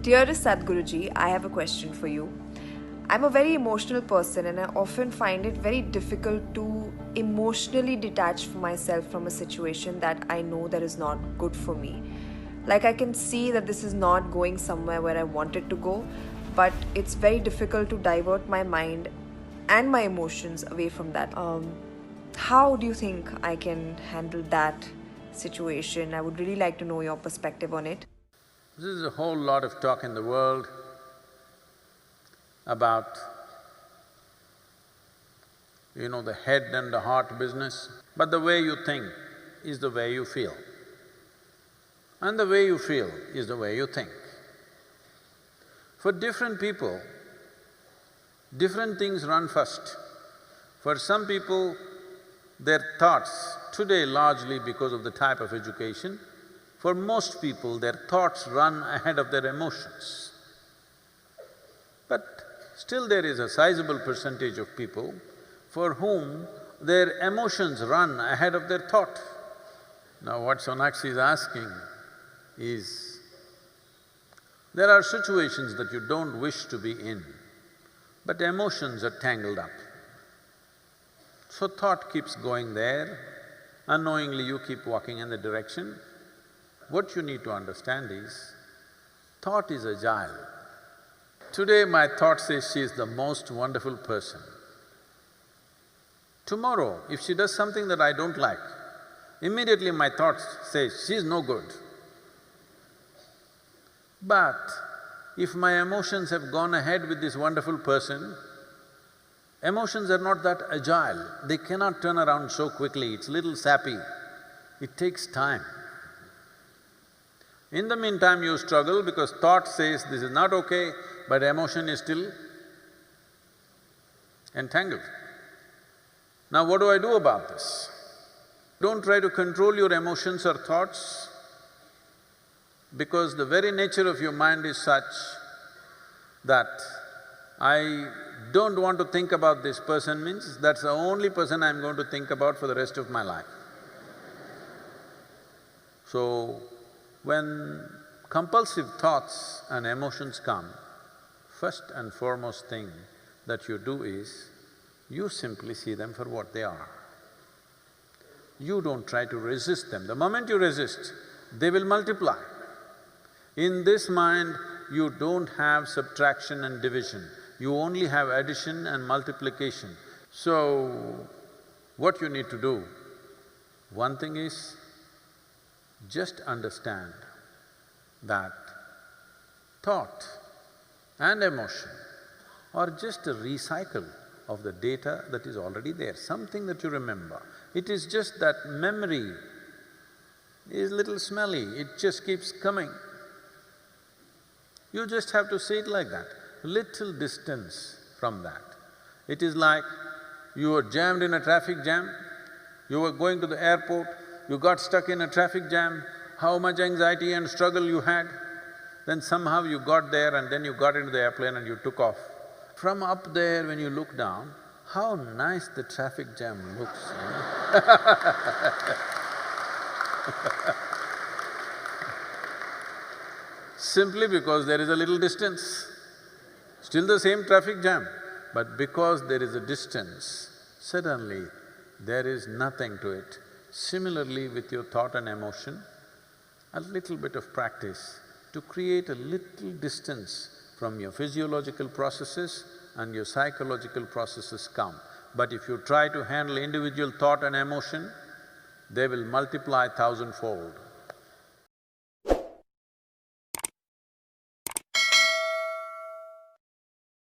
Dearest Sadhguruji, I have a question for you. I'm a very emotional person and I often find it very difficult to emotionally detach myself from a situation that I know that is not good for me. Like I can see that this is not going somewhere where I want it to go, but it's very difficult to divert my mind and my emotions away from that. How do you think I can handle that situation? I would really like to know your perspective on it. There's a whole lot of talk in the world about, the head and the heart business. But the way you think is the way you feel. And the way you feel is the way you think. For different people, different things run first. For some people, their thoughts, today largely because of the type of education, for most people their thoughts run ahead of their emotions. But still there is a sizable percentage of people for whom their emotions run ahead of their thought. Now what Sonakshi is asking is, there are situations that you don't wish to be in, but emotions are tangled up. So thought keeps going there, unknowingly you keep walking in the direction. What you need to understand is, thought is agile. Today my thought says she is the most wonderful person. Tomorrow, if she does something that I don't like, immediately my thought says, she is no good. But if my emotions have gone ahead with this wonderful person, emotions are not that agile, they cannot turn around so quickly, it's little sappy, it takes time. In the meantime, you struggle because thought says this is not okay, but emotion is still entangled. Now what do I do about this? Don't try to control your emotions or thoughts, because the very nature of your mind is such that I don't want to think about this person means that's the only person I'm going to think about for the rest of my life. So, when compulsive thoughts and emotions come, first and foremost thing that you do is, you simply see them for what they are. You don't try to resist them. The moment you resist, they will multiply. In this mind, you don't have subtraction and division, you only have addition and multiplication. So, what you need to do, one thing is, just understand that thought and emotion are just a recycle of the data that is already there, something that you remember. It is just that memory is little smelly, it just keeps coming. You just have to see it like that, little distance from that. It is like you were jammed in a traffic jam, you were going to the airport, you got stuck in a traffic jam, how much anxiety and struggle you had, then somehow you got there and then you got into the airplane and you took off. From up there when you look down, how nice the traffic jam looks, Simply because there is a little distance. Still the same traffic jam, but because there is a distance, suddenly there is nothing to it. Similarly with your thought and emotion, a little bit of practice to create a little distance from your physiological processes and your psychological processes come. But if you try to handle individual thought and emotion, they will multiply thousandfold.